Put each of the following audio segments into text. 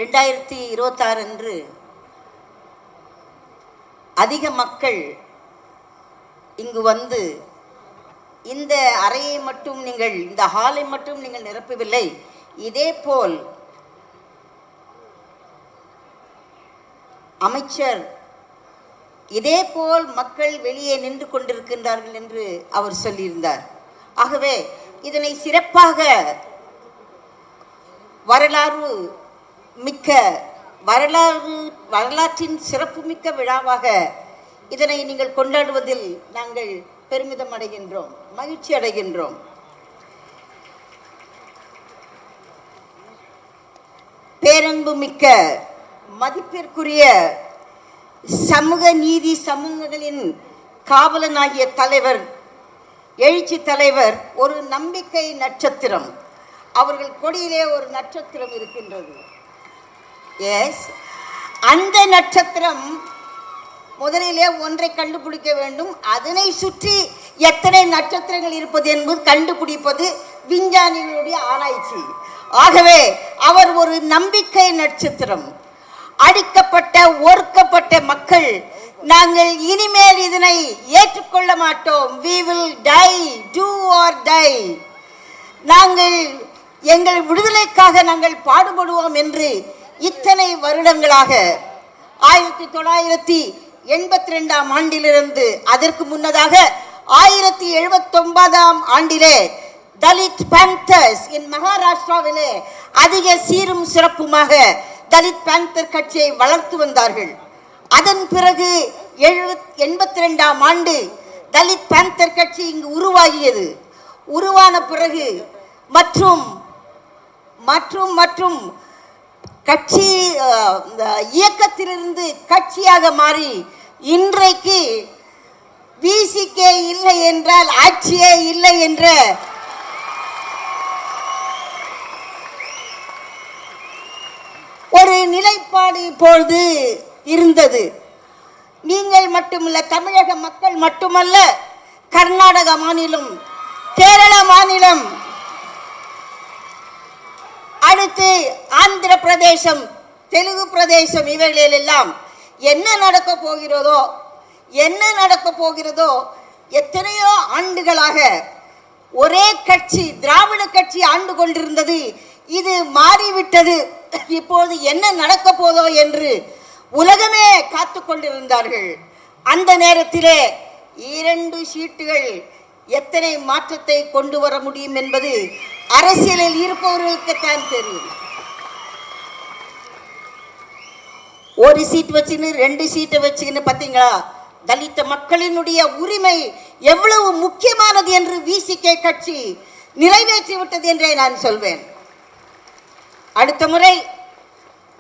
2026 அன்று அதிக மக்கள் இங்கு வந்து இந்த அறையை மட்டும் நீங்கள், இந்த ஹாலை மட்டும் நீங்கள் நிரப்பவில்லை, இதேபோல் அமைச்சர் இதேபோல் மக்கள் வெளியே நின்று கொண்டிருக்கின்றார்கள் என்று அவர் சொல்லியிருந்தார். ஆகவே இதனை சிறப்பாக வரலாற்றின் சிறப்புமிக்க விழாவாக இதனை நீங்கள் கொண்டாடுவதில் நாங்கள் பெருமிதம் அடைகின்றோம், மகிழ்ச்சி அடைகின்றோம். பேரன்பு மிக்க மதிப்பிற்குரிய சமூக நீதி சமூகங்களின் காவலனாகிய தலைவர், எழுச்சி தலைவர் ஒரு நம்பிக்கை நட்சத்திரம். அவர்கள் கொடியிலே ஒரு நட்சத்திரம் இருக்கின்றது. எஸ், அந்த நட்சத்திரம் முதலிலே ஒன்றை கண்டுபிடிக்க வேண்டும். அதனை சுற்றி எத்தனை நட்சத்திரங்கள் இருப்பது என்பது கண்டுபிடிப்பது விஞ்ஞானிகளுடைய ஆராய்ச்சி. ஆகவே அவர் ஒரு நம்பிக்கை நட்சத்திரம். அடிக்கப்பட்ட ஒடுக்கப்பட்ட மக்கள், நாங்கள் இனிமேல் இதனை ஏற்றுக்கொள்ள மாட்டோம், we will die, do or die, நாங்கள் எங்கள் விடுதலைக்காக நாங்கள் பாடுபடுவோம் என்று இத்தனை வருடங்களாக 1982ஆம் ஆண்டிலிருந்து அதற்கு முன்னதாக 1079ஆம் ஆண்டிலே தலித் பேந்தர்ஸ் இன் மகாராஷ்டிராவிலே அதிக சீரும் சிறப்புமாக தலித் பேந்தர் கட்சியை வளர்த்து வந்தார்கள். அதன் பிறகு 82ஆம் ஆண்டு தலித் பேந்தர் கட்சி இங்கு உருவாகியது. உருவான பிறகு மற்றும் மற்றும் மற்றும் கட்சி இயக்கத்திலிருந்து கட்சியாக மாறி இன்றைக்கு விசிகே இல்லை என்றால் ஆட்சியே இல்லை என்ற ஒரு நிலைப்பாடு இப்பொழுது இருந்தது. நீங்கள் மட்டுமல்ல, தமிழக மக்கள் மட்டுமல்ல, கர்நாடக மாநிலம், கேரள மாநிலம், அடுத்து ஆந்திர பிரதேசம், தெலுங்கு பிரதேசம், இவைகளெல்லாம் என்ன நடக்க போகிறதோ எத்தனையோ ஆண்டுகளாக ஒரே கட்சி, திராவிட கட்சி ஆண்டு கொண்டிருந்தது. இது மாறிவிட்டது, இப்போது என்ன நடக்க போதோ என்று உலகமே காத்து கொண்டிருந்தார்கள். அந்த நேரத்திலே 2 சீட்டுகள் எத்தனை மாற்றத்தை கொண்டு வர முடியும் என்பது அரசியலில் இருப்பவர்களுக்குத்தான் தெரியும். ஒரு சீட் வச்சுன்னு 2 சீட்டை வச்சுக்கின்னு பார்த்தீங்களா, தலித்த மக்களினுடைய உரிமை எவ்வளவு முக்கியமானது என்று விசிகே கட்சி நிறைவேற்றி விட்டது என்றே நான் சொல்வேன். அடுத்த முறை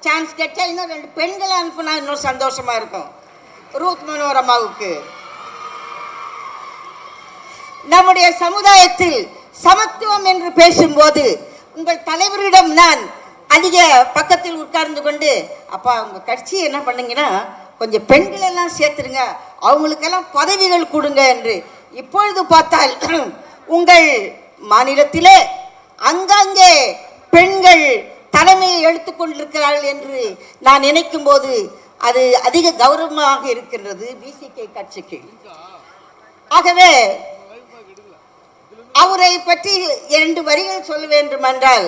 சான்ஸ் கிடைச்சா இன்னும் 2 பெண்களை அனுப்புனா இன்னும் சந்தோஷமா இருக்கும். ரூத் மனோரமாவுக்கு நம்முடைய சமுதாயத்தில் சமத்துவம் என்று பேசும்போது உங்கள் தலைவரிடம் நான் அதிக பக்கத்தில் உட்கார்ந்து கொண்டு, அப்பா உங்க கட்சி என்ன பண்ணுங்கன்னா கொஞ்சம் பெண்கள் எல்லாம் சேர்த்துருங்க, அவங்களுக்கெல்லாம் பதவிகள் கொடுங்க என்று. இப்பொழுது பார்த்தால் உங்கள் மாநிலத்திலே அங்கங்கே பெண்கள் தலைமையை எடுத்துக்கொண்டிருக்கிறார்கள் என்று நான் நினைக்கும் போது அது அதிக கௌரவமாக இருக்கின்றது விசிகே கட்சிக்கு. ஆகவே அவரை பற்றி 2 வரிகள் சொல்ல வேண்டும் என்றால்,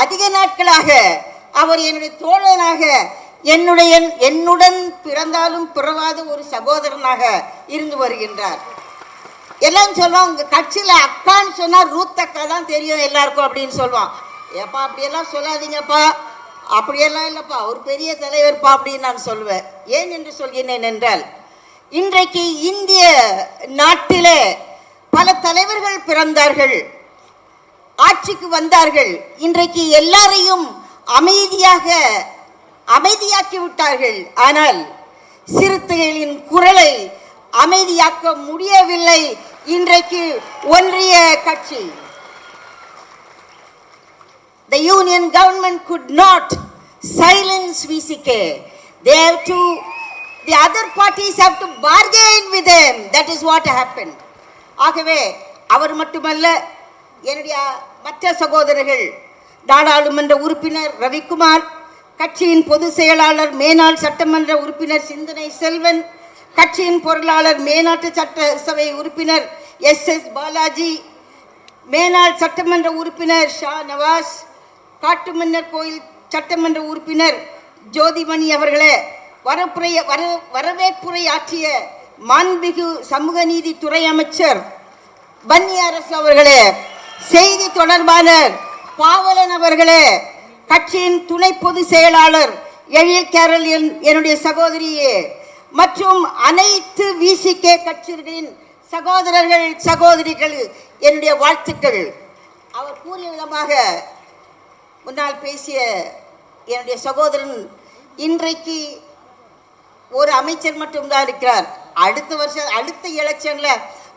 அதிக நாட்களாக அவர் என்னுடைய தோழனாக, என்னுடன் பிறந்தாலும் பிறவாத ஒரு சகோதரனாக இருந்து வருகின்றார். எல்லாம் சொல்லுவான், உங்க கட்சியில அக்கான்னு சொன்னா ரூத் அக்கா தான் தெரியும் எல்லாருக்கும் அப்படின்னு சொல்லுவான். ஏப்பா அப்படியெல்லாம் சொல்லாதீங்கப்பா, அப்படியெல்லாம் இல்லைப்பா, ஒரு பெரிய தலைவர்ப்பா அப்படின்னு நான் சொல்லுவேன். ஏன் என்று சொல்கிறேன் என்றால், இன்றைக்கு இந்திய நாட்டிலே பல தலைவர்கள் பிறந்தார்கள், ஆட்சிக்கு வந்தார்கள். இன்றைக்கு எல்லாரையும் அமைதியாக்கி விட்டார்கள். ஆனால் சிறுத்தைகளின் குரலை அமைதியாக்க முடியவில்லை இன்றைக்கு ஒன்றிய கட்சி. The union government could not silence VCK. The other parties have to bargain with them. That is what happened. ஆகவே அவர் மட்டுமல்ல, என்னுடைய மற்ற சகோதரர்கள், நாடாளுமன்ற உறுப்பினர் ரவிக்குமார், கட்சியின் பொதுச் செயலாளர் மேனாள் சட்டமன்ற உறுப்பினர் சிந்தனை செல்வன், கட்சியின் பொருளாளர் மேனாட்டு சட்டசபை உறுப்பினர் எஸ் பாலாஜி, மேனாள் சட்டமன்ற உறுப்பினர் ஷா நவாஸ், காட்டுமன்னர் கோயில் சட்டமன்ற உறுப்பினர் ஜோதிமணி அவர்களே, வரவேற்புரை ஆற்றிய மாண்புமிகு சமூக நீதி துறை அமைச்சர் பன்னி அரசு அவர்களே, செய்தி தொடர்பாளர் பாவலன் அவர்களே, கட்சியின் துணை பொதுச் செயலாளர் எழில் கேரல் என்னுடைய சகோதரியே, மற்றும் அனைத்து விசிகே கட்சிகளின் சகோதரர்கள் சகோதரிகள் என்னுடைய வாழ்த்துக்கள். அவர் கூறிய விதமாக முன்னால் பேசிய என்னுடைய சகோதரன் இன்றைக்கு ஒரு அமைச்சர் மட்டும்தான் இருக்கிறார். அடுத்த எலெக்ஷன்ல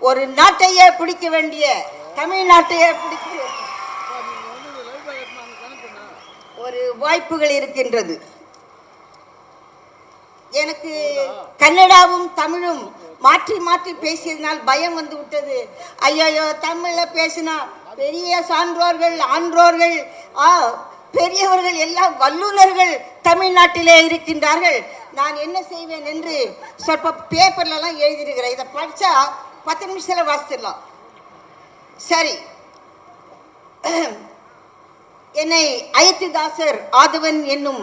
ஒரு நாட்டையே பிடிக்க வேண்டிய, தமிழ்நாட்டையே பிடிக்க ஒரு வாய்ப்புகள் இருக்கின்றது. எனக்கு கன்னடாவும் தமிழும் மாற்றி மாற்றி பேசியதனால் பயம் வந்து விட்டது. ஐயோ, தமிழ்ல பேசினா பெரிய சான்றோர்கள், ஆன்றோர்கள், பெரியவர்கள் எல்லாம் வல்லுநர்கள் தமிழ்நாட்டிலே இருக்கின்றார்கள். நான் என்ன செய்வேன் என்று ಸ್ವಲ್ಪ பேப்பர்லாம் எழுதியிருக்கிறேன். இதை படித்தா 10 நிமிஷத்தில் வாசிச்சிடலாம். சரி, என்னை அயோத்திதாசர் ஆதவன் என்னும்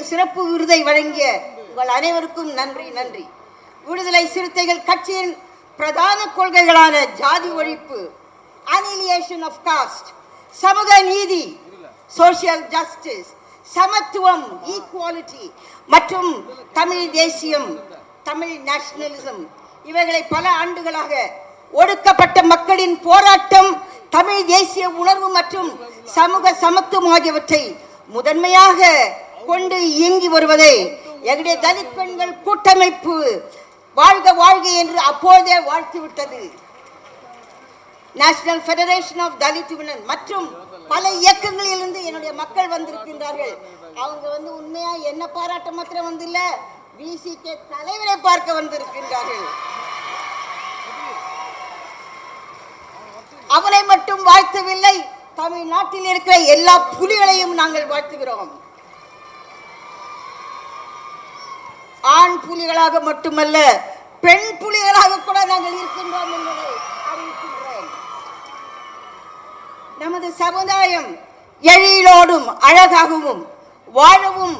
சிறப்பு விருதை வழங்கிய உங்கள் அனைவருக்கும் நன்றி. விடுதலை சிறுத்தைகள் கட்சியின் பிரதான கொள்கைகளான ஜாதி ஒழிப்பு, அனிலியேஷன் ஆஃப் காஸ்ட், சமூக நீதி, சோசியல் ஜஸ்டிஸ், சமத்துவம், ஈக்குவாலிட்டி மற்றும் தமிழ் தேசியம், தமிழ் நேஷனலிசம், இவைகளை பல ஆண்டுகளாக ஒடுக்கப்பட்ட மக்களின் போராட்டம், தமிழ் தேசிய உணர்வு மற்றும் சமூக சமத்துவம் ஆகியவற்றை முதன்மையாக கொண்டு இயங்கி வருவதை எங்களுடைய தலித் பெண்கள் கூட்டமைப்பு வாழ்க வாழ்க என்று அப்போதே வாழ்த்திவிட்டது. National federation of Dalit women மற்றும் பல இயக்கங்களிலிருந்து என்னுடைய மக்கள் வந்திருக்கின்றார்கள். அவங்க உண்மையா என்ன பாராட்ட மாத்திரம் இல்ல, விசிகே தலைவரை பார்க்க வந்திருக்கின்றார்கள். அவரை மட்டும் வாழ்த்தவில்லை, தமிழ்நாட்டில் இருக்கிற எல்லா புலிகளையும் நாங்கள் வாழ்த்துகிறோம். ஆண் புலிகளாக மட்டுமல்ல, பெண் புலிகளாக கூட நாங்கள் இருக்கின்றோம் என்பதை அறிவிக்கின்றோம். நமது சமுதாயம் எழிலோடும் அழகாகவும் வாழவும்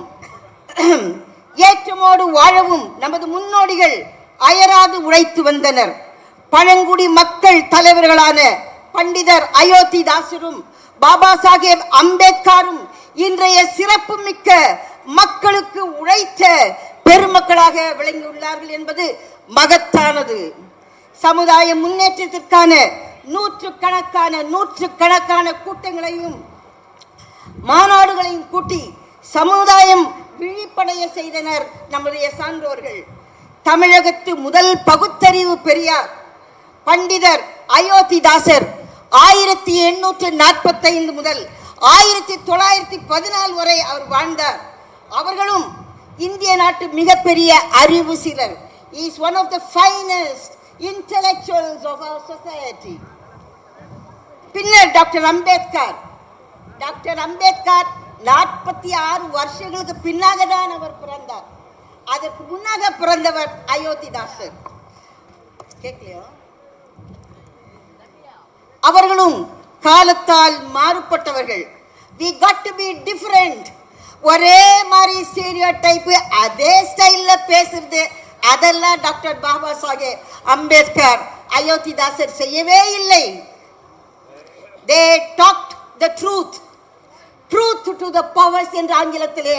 ஏற்றமோடு வாழவும் நமது முன்னோடிகள் அயராது உழைத்து வந்தனர். பழங்குடி மக்கள் தலைவர்களான பண்டிதர் அயோத்திதாசரும் பாபா சாஹேப் அம்பேத்கரும் இன்றைய சிறப்பு மிக்க மக்களுக்கு உழைத்த பெருமக்களாக விளங்கியுள்ளார்கள் என்பது மகத்தானது. சமுதாய முன்னேற்றத்திற்கான நூற்றுக்கணக்கான கூட்டங்களையும் மாநாடுகளையும் கூட்டி சமுதாயம் விழிப்படைய செய்தனர் நம்முடைய சான்றோர்கள். தமிழகத்து முதல் பகுத்தறிவு பெரியார் பண்டிதர் அயோத்திதாசர் 1845 முதல் 1914 வரை அவர் வாழ்ந்தார். அவர்களும் இந்திய நாட்டு மிகப்பெரிய அறிவு சிலர். He is one of the finest intellectuals of our society. பின்னர் டாக்டர் அம்பேத்கர் 46 வருஷங்களுக்கு பின்னாக தான் அவர் பிறந்தார். அதற்கு முன்னாக பிறந்தவர் அயோத்திதாசர். கேட்கலையோ? அவர்களும் காலத்தால் மாறுபட்டவர்கள். We got to be different. ஒரே மாதிரி ஸ்டீரியோடைப், அதே ஸ்டைல்ல பேசுறது, அதெல்லாம் டாக்டர் பாபா சாஹேப் அம்பேத்கர் அயோத்திதாசர் செய்யவே இல்லை. They talked the truth to the powers என்று ஆங்கிலத்திலே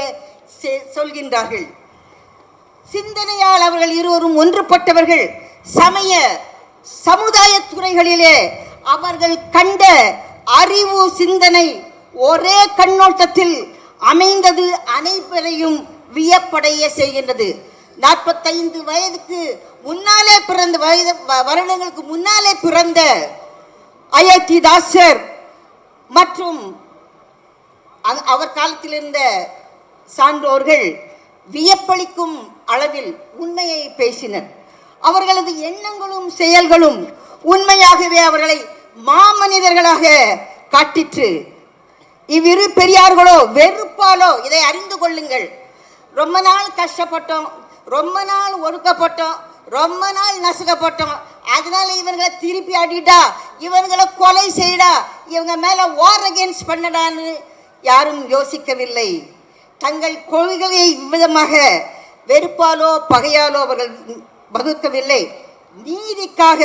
சொல்கின்றார்கள். சிந்தனையால் அவர்கள் இருவரும் ஒன்றுபட்டவர்கள். சமுதாய துறைகளிலே அவர்கள் கண்ட அறிவு சிந்தனை ஒரே கண்ணோட்டத்தில் அமைந்தது அனைவரையும் வியப்படைய செய்கின்றது. 45 வயதுக்கு முன்னாலே வருடங்களுக்கு முன்னாலே பிறந்த அயோத்திதாசர் மற்றும் அவர் காலத்தில் இருந்த சான்றோர்கள் வியப்பளிக்கும் அளவில் உண்மையை பேசினர். அவர்களது எண்ணங்களும் செயல்களும் உண்மையாகவே அவர்களை மாமனிதர்களாக காட்டிற்று. இவ்விரு பெரியார்களோ வெறுப்பாலோ இதை அறிந்து கொள்ளுங்கள். ரொம்ப நாள் கஷ்டப்பட்டோம், ரொம்ப நாள் ஒடுக்கப்பட்டோம், ரொம்ப நாள் நசுக்கப்பட்டோம். அதனால இவங்களை திருப்பி அடிடா, இவங்களை கொலை செய்டா, இவங்க மேல வார் அகேன்ஸ்ட் பண்ணடான்னு யாரும் யோசிக்கவில்லை. தங்கள் கொள்கையை இவ்விதமாக வெறுப்பாலோ பகையாலோ அவர்கள் வகுக்கவில்லை. நீதிக்காக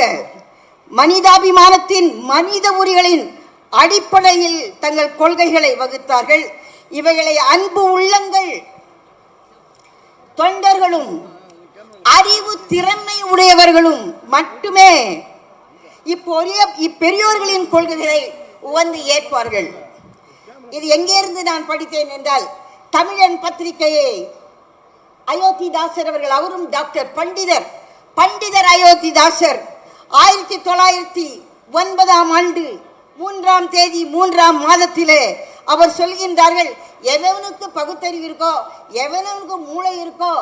மனிதாபிமானத்தின் மனித உரிமைகளின் அடிப்படையில் தங்கள் கொள்கைகளை வகுத்தார்கள். இவைகளை அன்பு உள்ளங்கள் தொண்டர்களும் அறிவு திறமை உடையவர்களும் மட்டுமே இப்பெரியோர்களின் கொள்கைகளை உவந்து ஏற்பார்கள். இது எங்கே இருந்து நான் படித்தேன் என்றால், தமிழன் பத்திரிகையை அயோத்திதாசர் அவர்கள், அவரும் டாக்டர் பண்டிதர் அயோத்திதாசர் 1909 ஆண்டு 3ஆம் தேதி 3ஆம் மாதத்திலே அவர் சொல்கின்றார்கள், எவனுக்கு பகுத்தறிவு இருக்கோ, எவனுக்கு மூளை இருக்கோ,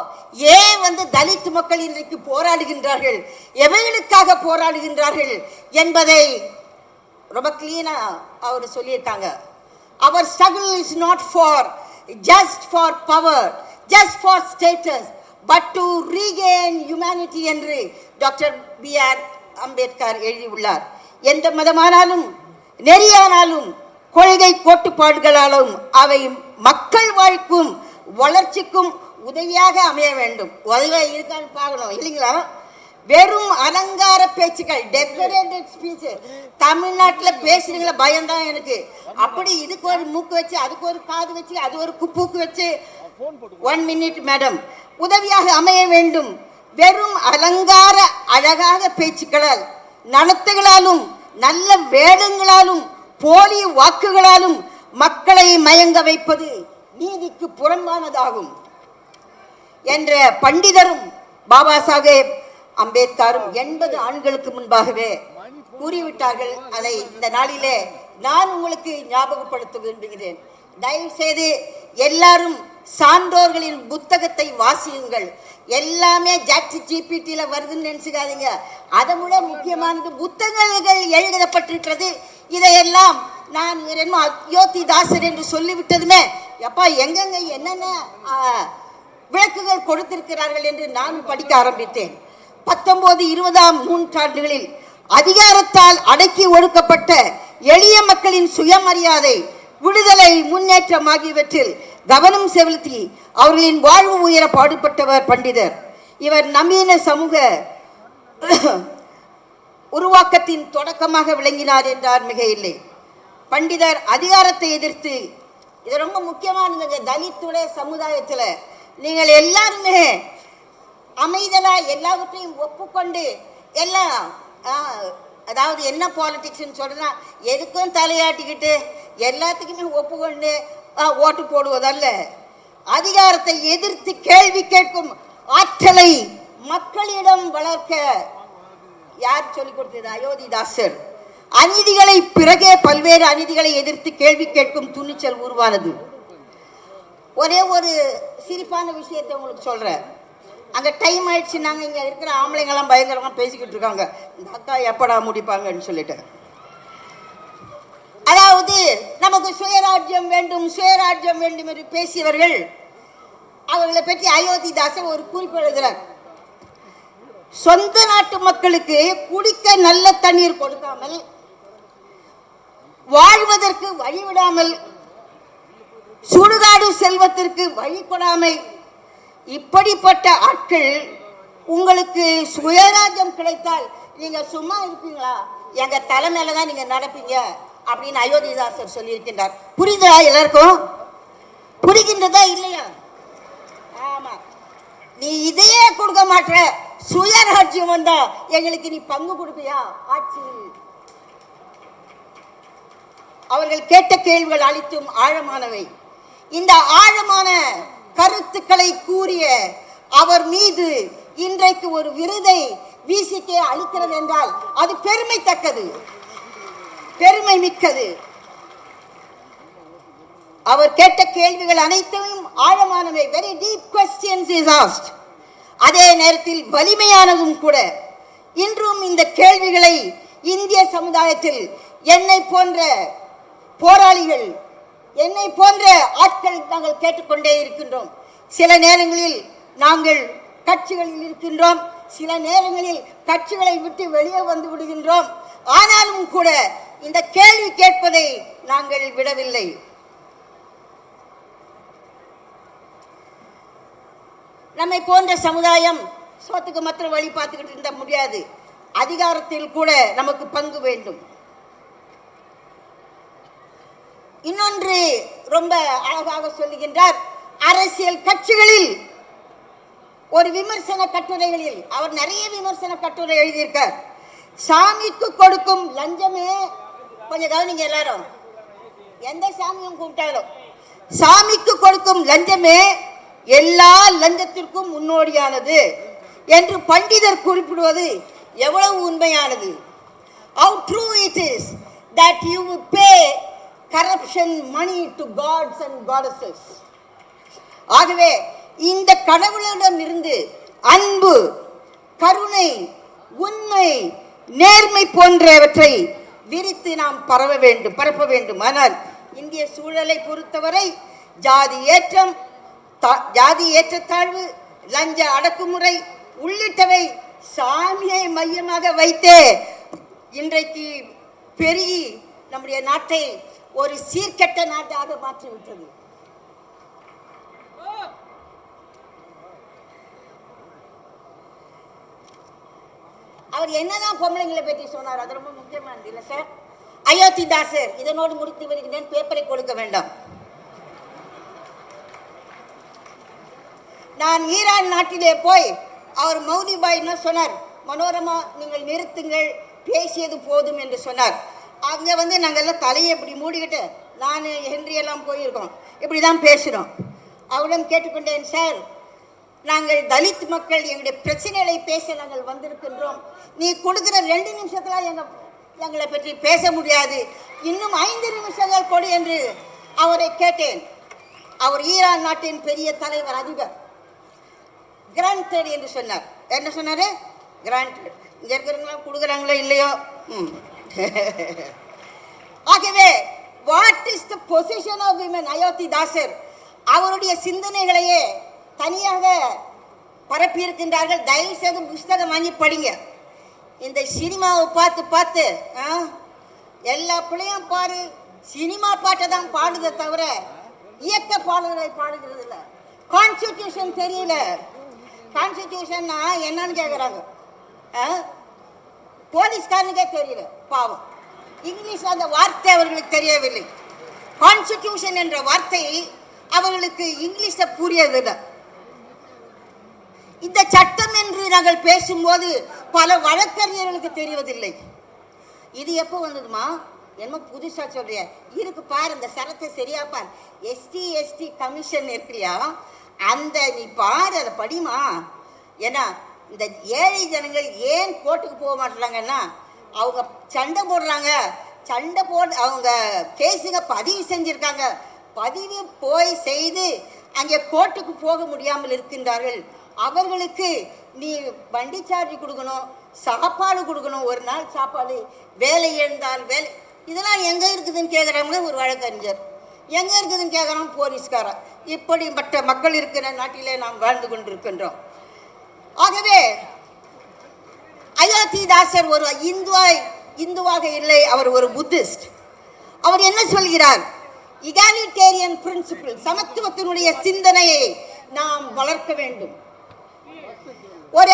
ஏன் தலித் மக்கள் இன்றைக்கு போராடுகின்றார்கள், எவைகளுக்காக போராடுகின்றார்கள் என்பதை ரொம்ப கிளீனா அவர் சொல்லியிருக்காங்க. அவர் struggle is not for just for power, just for status, but to regain humanity என்று டாக்டர் B.R. அம்பேத்கர் எழுதியுள்ளார். எந்த மதமானாலும் நெறியானாலும் கொள்கை கோட்பாடுகளாலும் அவை மக்கள் வாழ்க்கும் வளர்ச்சிக்கும் உதவியாக அமைய வேண்டும். உதவியாக இருக்கான்னு பார்க்கணும் இல்லைங்களா? வெறும் அலங்கார பேச்சுக்கள், டெக்கரேட்டட் ஸ்பீச் தமிழ்நாட்டில் பேசுறீங்களா பயம்தான் எனக்கு. அப்படி இதுக்கு ஒரு மூக்கு வச்சு, அதுக்கு ஒரு காது வச்சு, அது ஒரு குப்புக்கு வச்சு 1 minute மேடம் உதவியாக அமைய வேண்டும். வெறும் அலங்கார அழகாக பேச்சுக்களால், நடத்தைகளாலும், நல்ல வேடங்களாலும், போலி வாக்குகளாலும் மக்களை மயங்க வைப்பது நீதிக்கு புறம்பானதாகும் என்ற பண்டிதரும் பாபா சாஹேப் அம்பேத்கரும் 80 ஆண்டுகளுக்கு முன்பாகவே கூறிவிட்டார்கள். அதை இந்த நாளிலே நான் உங்களுக்கு ஞாபகப்படுத்த விரும்புகிறேன். தயவு செய்து எல்லாரும் சான்றோர்களின் புத்தகத்தை வாசியுங்கள். எல்லாமே ChatGPT-ல வருதுன்னு நினைச்சுக்காதீங்க. அதை விட முக்கியமானது புத்தகங்கள் எழுதப்பட்டிருக்கிறது. இதையெல்லாம் நான் அயோத்திதாசர் என்று சொல்லிவிட்டதுமே எப்பா எங்கெங்க என்னென்ன விளக்குகள் கொடுத்திருக்கிறார்கள் என்று நான் படிக்க ஆரம்பித்தேன். 19, 20ஆம் நூற்றாண்டுகளில் அதிகாரத்தால் அடக்கி ஒடுக்கப்பட்ட எளிய மக்களின் சுயமரியாதை, விடுதலை, முன்னேற்றம் ஆகியவற்றில் கவனம் செலுத்தி அவர்களின் வாழ்வு உயர பாடுபட்டவர் பண்டிதர். இவர் நவீன சமூக உருவாக்கத்தின் தொடக்கமாக விளங்கினார் என்றார் மிக இல்லை. பண்டிதர் அதிகாரத்தை எதிர்த்து, இது ரொம்ப முக்கியமானது, தலித்துடைய சமுதாயத்தில் நீங்கள் எல்லாருமே அமைதலா எல்லாவற்றையும் ஒப்புக்கொண்டு எல்லாம், அதாவது என்ன பாலிடிக்ஸ்ன்னு சொல்றதுனா எதுக்கும் தலையாட்டிக்கிட்டு எல்லாத்துக்குமே ஒப்புக்கொண்டு ஓட்டு போடுவதல்ல, அதிகாரத்தை எதிர்த்து கேள்வி கேட்கும் ஆற்றலை மக்களிடம் வளர்க்க யார் சொல்லிக் கொடுத்தது? அயோத்திதாசர். அநீதிகளை பிறகே பல்வேறு அநீதிகளை எதிர்த்து கேள்வி கேட்கும் துணிச்சல் உருவானது. ஒரே ஒரு சிரிப்பான விஷயத்தை உங்களுக்கு சொல்றேன். அங்கே டைம் ஆயிடுச்சு, நாங்கள் இங்கே இருக்கிற ஆம்பளைங்கெல்லாம் பயங்கரமாக பேசிக்கிட்டு இருக்காங்க, இந்த அக்கா எப்படா முடிப்பாங்கன்னு சொல்லிட்டு. அதாவது நமக்கு சுயராஜ்யம் வேண்டும், சுயராஜ்யம் வேண்டும் என்று பேசியவர்கள், அவர்களை பற்றி அயோத்திதாசர் ஒரு குறிப்பு எழுதுகிறார். சொந்த நாட்டு மக்களுக்கு குடிக்க நல்ல தண்ணீர் கொடுக்காமல், வாழ்வதற்கு வழிவிடாமல், சுடுகாடு செல்வத்திற்கு வழி கொடாமை, இப்படிப்பட்ட ஆட்கள் உங்களுக்கு சுயராஜ்யம் கிடைத்தால் நீங்க சும்மா இருப்பீங்களா? எங்க தலைமையில தான் நீங்க நடப்பீங்க அப்படின்னு அயோத்திதாசர் சொல்லியிருக்கின்றார். புரியுதா? எல்லாருக்கும் புரிகின்றதா இல்லையா? ஆமா. நீ இதையே கொடுக்க மாட்ட, சுயராஜ்யம் வந்தா எங்களுக்கு நீ பங்கு கொடுப்பியா ஆட்சியில்? அவர்கள் கேட்ட கேள்விகள் அளித்தும் ஆழமானவை. இந்த ஆழமான கருத்துக்களை கூறிய அவர் மீது இன்றைக்கு ஒரு விருதை விசிகே அளிக்கிறது என்றால் அது பெருமை தக்கது, பெருமை மிக்கது. அவர் கேட்ட கேள்விகள் அனைத்தும் ஆழமானவை. Very deep questions is asked. அதே நேரத்தில் வலிமையானதும் கூட. இன்றும் இந்த கேள்விகளை இந்திய சமுதாயத்தில் என்னை போன்ற போராளிகள் என்னை போன்ற ஆட்கள் நாங்கள் கேட்டுக்கொண்டே இருக்கின்றோம். சில நேரங்களில் நாங்கள் கட்சிகளில் இருக்கின்றோம், சில நேரங்களில் கட்சிகளை விட்டு வெளியே வந்து விடுகின்றோம். ஆனாலும் கூட இந்த கேள்வி கேட்பதை நாங்கள் விடவில்லை. நம்மை போன்ற சமுதாயம் சோத்துக்கு மாத்திரம் வழி பார்த்துக்கிட்டு இருந்த முடியாது. அதிகாரத்தில் கூட நமக்கு பங்கு வேண்டும். இன்னொன்று ரொம்ப அழகாக சொல்லுகின்றார். அரசியல் கட்சிகளில் ஒரு விமர்சன கட்டுரைகளில் அவர் நிறைய விமர்சன கட்டுரை எழுதியிருக்கார். சாமிக்கு கொடுக்கும் லஞ்சமே, கொஞ்சம் கவனிங்க எல்லாரும், எந்த சாமியும் கூப்பிட்டாலும் சாமிக்கு கொடுக்கும் லஞ்சமே எல்லா லஞ்சத்திற்கும் முன்னோடியானது என்று பண்டிதர் குறிப்பிடுவது எவ்வளவு உண்மையானது. How true it is that you will pay corruption money to gods and goddesses. ஆகவே இந்த கடவுளிடம் இருந்து அன்பு, கருணை, உண்மை, நேர்மை போன்றவற்றை விரித்து நாம் பரப்ப வேண்டும். ஆனால் இந்திய சூழலை பொறுத்தவரை ஜாதி ஏற்றத்தாழ்வு, லஞ்ச அடக்குமுறை உள்ளிட்டவை சாமியை மையமாக வைத்தே இன்றைக்கு பெருகி நம்முடைய நாட்டை ஒரு சீர்கெட்ட நாட்டாக மாற்றிவிட்டது. அவர் என்னதான் பொம்பளைங்களை பற்றி சொன்னார், அது ரொம்ப முக்கியமானது இல்லை சார். அயோத்திதாசர், இதனோடு முடித்து வருகிறேன், பேப்பரை கொடுக்க வேண்டாம். நான் ஈரான் நாட்டிலே போய் அவர் மௌதிபாய் என்ன சொன்னார், மனோரமா நீங்கள் நிறுத்துங்கள், பேசியது போதும் என்று சொன்னார். அங்கே வந்து நாங்கள் எல்லாம் தலையை இப்படி மூடிக்கிட்டு, நான் ஹென்றி எல்லாம் போயிருக்கோம், இப்படி தான் பேசுகிறோம். அவரிடம் கேட்டுக்கொண்டேன், சார் நாங்கள் தலித் மக்கள் எங்களுடைய பிரச்சனைகளை பேச நாங்கள் வந்திருக்கின்றோம், நீ கொடுக்குற 2 நிமிஷத்தில் எங்களை பற்றி பேச முடியாது, இன்னும் 5 நிமிஷங்கள் கொடு என்று அவரை கேட்டேன். அவர் ஈரான் நாட்டின் பெரிய தலைவர், அதிபர். கிராண்டட் என்று சொன்னார். என்ன சொன்னார்? கிராண்டட். இங்கே இருக்கிறவங்களாம் கொடுக்குறாங்களோ இல்லையோ. ஆகவே what is the position of women? Ayothidasar அவருடைய சிந்தனைகளையே தனியாக பரப்பியிருக்கின்றார்கள். தயவு செய்து புஸ்தகம் வாங்கி படிங்க. இந்த சினிமாவை பார்த்து பார்த்து எல்லா பிள்ளையும் பாரு சினிமா பாட்டை தான் பாடுதே தவிர இயக்க பாடல்களை பாடுகிறது இல்லை. கான்ஸ்டிடியூஷன் தெரியல. கான்ஸ்டிடியூஷன்னா என்னன்னு கேட்குறாங்க. போலீஸ்காரனுக்கே தெரியல பாவம். இங்கிலீஷ் அந்த வார்த்தை அவர்களுக்கு தெரியவில்லை. கான்ஸ்டிடியூஷன் என்ற வார்த்தை அவர்களுக்கு இங்கிலீஷில் புரியவில்லை. இந்த சட்டம் என்று நாங்கள் பேசும்போது பல வழக்கறிஞர்களுக்கு தெரிவதில்லை. இது எப்போ வந்ததுமா? என்ன புதுசாக சொல்றிய? இருக்கு பார், இந்த சரத்தை சரியா பார். எஸ்டி கமிஷன் இருக்குல்லையா, அந்த நீ பாரு, அதை படிமா. ஏன்னா இந்த ஏழை ஜனங்கள் ஏன் கோர்ட்டுக்கு போக மாட்டுறாங்கன்னா, அவங்க சண்டை போடுறாங்க, சண்டை போட்டு அவங்க கேஸுங்க பதிவு செஞ்சுருக்காங்க, பதிவு போய் செய்து அங்கே கோர்ட்டுக்கு போக முடியாமல் இருக்கின்றார்கள். அவர்களுக்கு நீ வண்டி சார்ஜ் கொடுக்கணும், சாப்பாடு கொடுக்கணும், ஒரு நாள் சாப்பாடு, வேலை எழுந்தால் வேலை, இதெல்லாம் எங்கே இருக்குதுன்னு கேட்குறாங்க ஒரு வழக்கறிஞர், எங்கே இருக்குதுன்னு கேட்குறான் போலீஸ்காரன். இப்படிப்பட்ட மக்கள் இருக்கிற நாட்டிலே நாம் வாழ்ந்து கொண்டிருக்கின்றோம். ஆகவே அயோத்திதாசர் ஒரு இந்துவாக இல்லை, அவர் ஒரு புத்திஸ்ட். அவர் என்ன சொல்கிறார்? இகாலிட்டேரியன் பிரின்சிபிள், சமத்துவத்தினுடைய சிந்தனையை நாம் வளர்க்க வேண்டும். ஒரு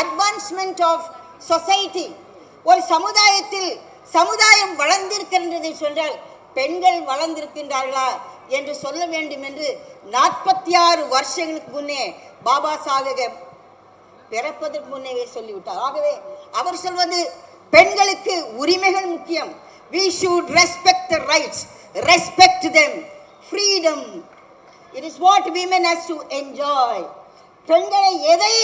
அட்வான்ஸ்மெண்ட் ஆஃப் சொசைட்டி, ஒரு சமுதாயம் வளர்ந்திருக்கின்றது சொன்னால் பெண்கள் வளர்ந்திருக்கின்றார்களா என்று சொல்ல வேண்டும் என்று 46 வருஷங்களுக்கு முன்னே பாபா சாஹேப் பிறப்பதற்கு முன்னே சொல்லிவிட்டார். ஆகவே அவர் சொல்வது பெண்களுக்கு உரிமைகள் முக்கியம். We should respect the rights, respect them, freedom. It is what women has to enjoy. பெண்களை எதை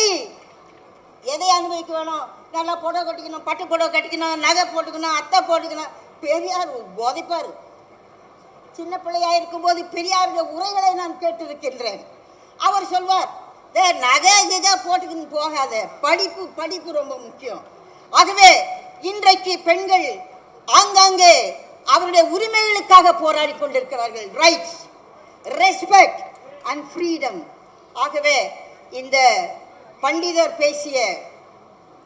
அனுபவிக்க வேணும்? நல்லா புடவை கட்டிக்கணும், பட்டு புடவை கட்டிக்கணும், நகை போட்டுக்கணும், அத்தை போட்டுக்கணும். பெரியார் போதைப்பார். சின்ன பிள்ளையாக இருக்கும்போது பெரியாருடைய உரைகளை நான் கேட்டிருக்கின்றேன். அவர் சொல்வார், நகை இதை போட்டுக்கின்னு போகாத, படிப்பு ரொம்ப முக்கியம். ஆகவே இன்றைக்கு பெண்கள் ஆங்காங்கே அவருடைய உரிமைகளுக்காக போராடி கொண்டிருக்கிறார்கள். Rights, respect and freedom. ஆகவே இந்த பண்டிதர் பேசிய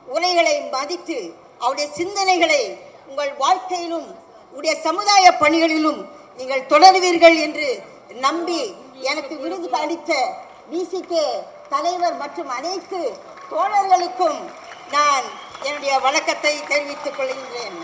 உரைகளை மதித்து அவருடைய சிந்தனைகளை உங்கள் வாழ்க்கையிலும் உடைய சமுதாய பணிகளிலும் நீங்கள் தொடருவீர்கள் என்று நம்பி எனக்கு விருது அளித்த விசிகே தலைவர் மற்றும் அனைத்து தோழர்களுக்கும் நான் என்னுடைய வணக்கத்தை தெரிவித்துக் கொள்கின்றேன்.